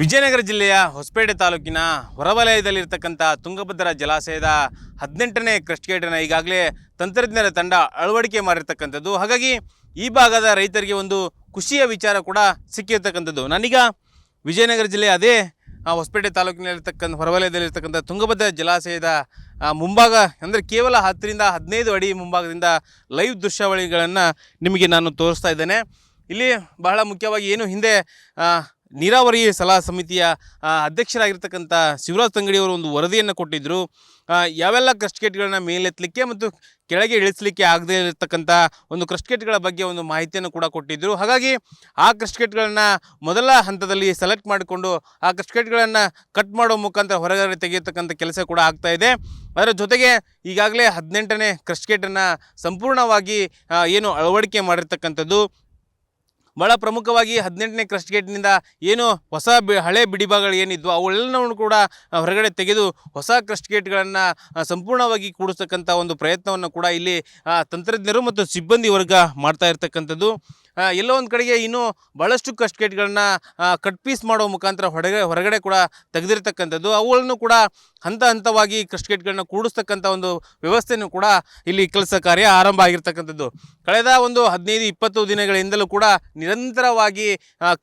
ವಿಜಯನಗರ ಜಿಲ್ಲೆಯ ಹೊಸಪೇಟೆ ತಾಲೂಕಿನ ಹೊರವಲಯದಲ್ಲಿರ್ತಕ್ಕಂಥ ತುಂಗಭದ್ರಾ ಜಲಾಶಯದ 18ನೇ ಕ್ರಸ್ಟ್ ಗೇಟನ್ನು ಈಗಾಗಲೇ ತಂತ್ರಜ್ಞರ ತಂಡ ಅಳವಡಿಕೆ ಮಾಡಿರ್ತಕ್ಕಂಥದ್ದು. ಹಾಗಾಗಿ ಈ ಭಾಗದ ರೈತರಿಗೆ ಒಂದು ಖುಷಿಯ ವಿಚಾರ ಕೂಡ ಸಿಕ್ಕಿರ್ತಕ್ಕಂಥದ್ದು. ನಾನೀಗ ವಿಜಯನಗರ ಜಿಲ್ಲೆಯ ಅದೇ ಹೊಸಪೇಟೆ ತಾಲೂಕಿನಲ್ಲಿರ್ತಕ್ಕಂಥ ಹೊರವಲಯದಲ್ಲಿರ್ತಕ್ಕಂಥ ತುಂಗಭದ್ರಾ ಜಲಾಶಯದ ಮುಂಭಾಗ ಅಂದರೆ ಕೇವಲ 10 ರಿಂದ 15 ಅಡಿ ಮುಂಭಾಗದಿಂದ ಲೈವ್ ದೃಶ್ಯಾವಳಿಗಳನ್ನು ನಿಮಗೆ ನಾನು ತೋರಿಸ್ತಾ ಇದ್ದೇನೆ. ಇಲ್ಲಿ ಬಹಳ ಮುಖ್ಯವಾಗಿ ಏನು ಹಿಂದೆ ನೀರಾವರಿ ಸಲಹಾ ಸಮಿತಿಯ ಅಧ್ಯಕ್ಷರಾಗಿರ್ತಕ್ಕಂಥ ಶಿವರಾಜ್ ತಂಗಡಿಯವರು ಒಂದು ವರದಿಯನ್ನು ಕೊಟ್ಟಿದ್ದರು. ಯಾವೆಲ್ಲ ಕ್ರಸ್ಟ್ ಗೇಟ್ಗಳನ್ನ ಮೇಲೆತ್ತಲಿಕ್ಕೆ ಮತ್ತು ಕೆಳಗೆ ಇಳಿಸಲಿಕ್ಕೆ ಆಗದೇ ಇರತಕ್ಕಂಥ ಒಂದು ಕ್ರಸ್ಟ್ ಗೇಟ್ಗಳ ಬಗ್ಗೆ ಒಂದು ಮಾಹಿತಿಯನ್ನು ಕೂಡ ಕೊಟ್ಟಿದ್ದರು. ಹಾಗಾಗಿ ಆ ಕ್ರಸ್ಟ್ ಗೇಟ್ಗಳನ್ನು ಮೊದಲ ಹಂತದಲ್ಲಿ ಸೆಲೆಕ್ಟ್ ಮಾಡಿಕೊಂಡು ಆ ಕ್ರಸ್ಟ್ ಗೇಟ್ಗಳನ್ನು ಕಟ್ ಮಾಡೋ ಮುಖಾಂತರ ಹೊರಗಡೆ ತೆಗೆಯತಕ್ಕಂಥ ಕೆಲಸ ಕೂಡ ಆಗ್ತಾಯಿದೆ. ಅದರ ಜೊತೆಗೆ ಈಗಾಗಲೇ 18ನೇ ಕ್ರಸ್ಟ್ ಗೇಟನ್ನು ಸಂಪೂರ್ಣವಾಗಿ ಏನು ಅಳವಡಿಕೆ ಮಾಡಿರ್ತಕ್ಕಂಥದ್ದು. ಭಾಳ ಪ್ರಮುಖವಾಗಿ 18ನೇ ಕ್ರಸ್ಟ್ ಗೇಟ್ನಿಂದ ಏನು ಹೊಸ ಹಳೆ ಬಿಡಿಭಾಗಗಳು ಏನಿದ್ವು ಅವೆಲ್ಲವೂ ಕೂಡ ಹೊರಗಡೆ ತೆಗೆದು ಹೊಸ ಕ್ರಸ್ಟ್ ಗೇಟ್ಗಳನ್ನು ಸಂಪೂರ್ಣವಾಗಿ ಕೂಡಿಸ್ತಕ್ಕಂಥ ಒಂದು ಪ್ರಯತ್ನವನ್ನು ಕೂಡ ಇಲ್ಲಿ ತಂತ್ರಜ್ಞರು ಮತ್ತು ಸಿಬ್ಬಂದಿ ವರ್ಗ ಮಾಡ್ತಾ ಇರ್ತಕ್ಕಂಥದ್ದು. ಎಲ್ಲೋ ಒಂದು ಕಡೆಗೆ ಇನ್ನೂ ಭಾಳಷ್ಟು ಕ್ರಸ್ಟ್ ಗೇಟ್ಗಳನ್ನು ಕಟ್ ಪೀಸ್ ಮಾಡೋ ಮುಖಾಂತರ ಹೊರಗಡೆ ಕೂಡ ತೆಗೆದಿರ್ತಕ್ಕಂಥದ್ದು. ಅವುಗಳನ್ನು ಕೂಡ ಹಂತ ಹಂತವಾಗಿ ಕ್ರಸ್ಟ್ ಗೇಟ್ಗಳನ್ನ ಕೂಡಿಸ್ತಕ್ಕಂಥ ಒಂದು ವ್ಯವಸ್ಥೆಯೂ ಕೂಡ ಇಲ್ಲಿ ಕೆಲಸ ಕಾರ್ಯ ಆರಂಭ ಆಗಿರ್ತಕ್ಕಂಥದ್ದು. ಕಳೆದ ಒಂದು 15-20 ದಿನಗಳಿಂದಲೂ ಕೂಡ ನಿರಂತರವಾಗಿ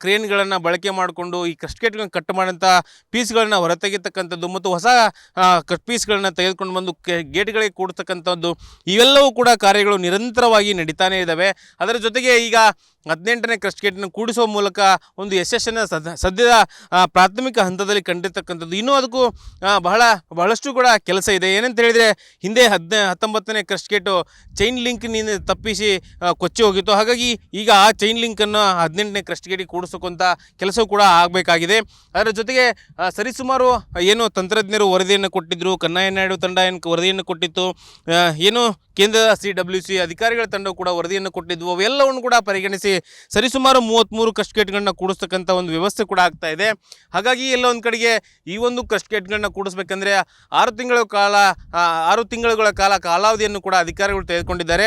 ಕ್ರೇನ್ಗಳನ್ನು ಬಳಕೆ ಮಾಡಿಕೊಂಡು ಈ ಕ್ರಸ್ಟ್ ಗೇಟ್ಗಳನ್ನ ಕಟ್ ಮಾಡೋಂಥ ಪೀಸ್ಗಳನ್ನ ಹೊರತೆಗೆತಕ್ಕಂಥದ್ದು ಮತ್ತು ಹೊಸ ಕಟ್ ಪೀಸ್ಗಳನ್ನ ತೆಗೆದುಕೊಂಡು ಬಂದು ಗೇಟ್ಗಳಿಗೆ ಕೂಡ್ತಕ್ಕಂಥದ್ದು ಇವೆಲ್ಲವೂ ಕೂಡ ಕಾರ್ಯಗಳು ನಿರಂತರವಾಗಿ ನಡೀತಾನೆ ಇದ್ದಾವೆ. ಅದರ ಜೊತೆಗೆ ಈಗ 18ನೇ ಕ್ರಸ್ಟ್ ಗೇಟನ್ನು ಕೂಡಿಸುವ ಮೂಲಕ ಒಂದು ಯಶಸ್ಸನ್ನು ಸದ್ಯದ ಪ್ರಾಥಮಿಕ ಹಂತದಲ್ಲಿ ಕಂಡಿರ್ತಕ್ಕಂಥದ್ದು. ಇನ್ನೂ ಅದಕ್ಕೂ ಬಹಳಷ್ಟು ಕೂಡ ಕೆಲಸ ಇದೆ. ಏನಂತ ಹೇಳಿದರೆ ಹಿಂದೆ 19ನೇ ಕ್ರಸ್ಟ್ ಗೇಟು ಚೈನ್ ಲಿಂಕ್ನಿಂದ ತಪ್ಪಿಸಿ ಕೊಚ್ಚಿ ಹೋಗಿತ್ತು. ಹಾಗಾಗಿ ಈಗ ಆ ಚೈನ್ ಲಿಂಕನ್ನು 18ನೇ ಕ್ರಸ್ಟ್ ಗೇಟಿಗೆ ಕೂಡಿಸೋಕ್ಕಂಥ ಕೆಲಸವೂ ಕೂಡ ಆಗಬೇಕಾಗಿದೆ. ಅದರ ಜೊತೆಗೆ ಸರಿಸುಮಾರು ಏನು ತಂತ್ರಜ್ಞರು ವರದಿಯನ್ನು ಕೊಟ್ಟಿದ್ದರು, ಕನ್ನಯ್ಯ ನಾಯ್ಡು ತಂಡ ಏನು ವರದಿಯನ್ನು ಕೊಟ್ಟಿತ್ತು, ಏನು ಕೇಂದ್ರದ CWC ಅಧಿಕಾರಿಗಳ ತಂಡವು ಕೂಡ ವರದಿಯನ್ನು ಕೊಟ್ಟಿದ್ವು. ಅವೆಲ್ಲವನ್ನು ಕೂಡ ಪರಿಗಣಿಸಿ ಸರಿಸುಮಾರು 33 ಕ್ರಸ್ಟ್ ಗೇಟ್ಗಳನ್ನ ಕೂಡಿಸ್ತಕ್ಕಂಥ ಒಂದು ವ್ಯವಸ್ಥೆ ಕೂಡ ಆಗ್ತಾ ಇದೆ. ಹಾಗಾಗಿ ಎಲ್ಲ ಒಂದು ಕಡೆಗೆ ಈ ಒಂದು ಕ್ರಸ್ಟ್ ಗೇಟ್ಗಳನ್ನ ಕೂಡಿಸ್ಬೇಕಂದ್ರೆ 6 ತಿಂಗಳುಗಳ ಕಾಲ ಕಾಲಾವಧಿಯನ್ನು ಕೂಡ ಅಧಿಕಾರಿಗಳು ತೆಗೆದುಕೊಂಡಿದ್ದಾರೆ.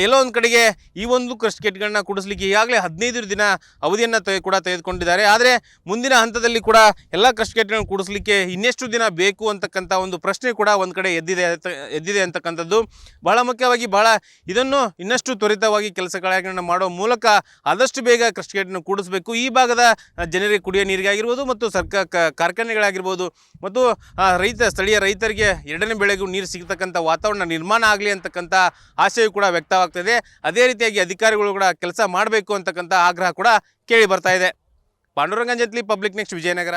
ಎಲ್ಲ ಒಂದು ಕಡೆಗೆ ಈ ಒಂದು ಕ್ರಸ್ಟ್ ಗೇಟ್ಗಳನ್ನ ಕೂಡಿಸ್ಲಿಕ್ಕೆ ಈಗಾಗಲೇ 15 ದಿನ ಅವಧಿಯನ್ನು ಕೂಡ ತೆಗೆದುಕೊಂಡಿದ್ದಾರೆ. ಆದರೆ ಮುಂದಿನ ಹಂತದಲ್ಲಿ ಕೂಡ ಎಲ್ಲ ಕ್ರಸ್ಟ್ ಗೇಟ್ಗಳನ್ನ ಕೂಡಿಸ್ಲಿಕ್ಕೆ ಇನ್ನೆಷ್ಟು ದಿನ ಬೇಕು ಅಂತಕ್ಕಂಥ ಒಂದು ಪ್ರಶ್ನೆ ಕೂಡ ಒಂದು ಕಡೆ ಎದ್ದಿದೆ ಅಂತಕ್ಕಂಥದ್ದು. ಬಹಳ ಮುಖ್ಯವಾಗಿ ಇದನ್ನು ಇನ್ನಷ್ಟು ತ್ವರಿತವಾಗಿ ಕೆಲಸಗಳನ್ನು ಮಾಡೋ ಮೂಲಕ ಆದಷ್ಟು ಬೇಗ ಕ್ರಸ್ಟ್ ಗೇಟನ್ನು ಕೂಡಿಸಬೇಕು. ಈ ಭಾಗದ ಜನರಿಗೆ ಕುಡಿಯೋ ನೀರಿಗೆ ಆಗಿರ್ಬೋದು ಮತ್ತು ಕಾರ್ಖಾನೆಗಳಾಗಿರ್ಬೋದು ಮತ್ತು ಸ್ಥಳೀಯ ರೈತರಿಗೆ 2ನೇ ಬೆಳೆಗೂ ನೀರು ಸಿಗತಕ್ಕಂಥ ವಾತಾವರಣ ನಿರ್ಮಾಣ ಆಗಲಿ ಅಂತಕ್ಕಂಥ ಆಶಯವು ಕೂಡ ವ್ಯಕ್ತವಾಗ್ತದೆ. ಅದೇ ರೀತಿಯಾಗಿ ಅಧಿಕಾರಿಗಳು ಕೂಡ ಕೆಲಸ ಮಾಡಬೇಕು ಅಂತಕ್ಕಂಥ ಆಗ್ರಹ ಕೂಡ ಕೇಳಿ ಬರ್ತಾ ಇದೆ. Panduranga Jatli, public next, Vijayanagara.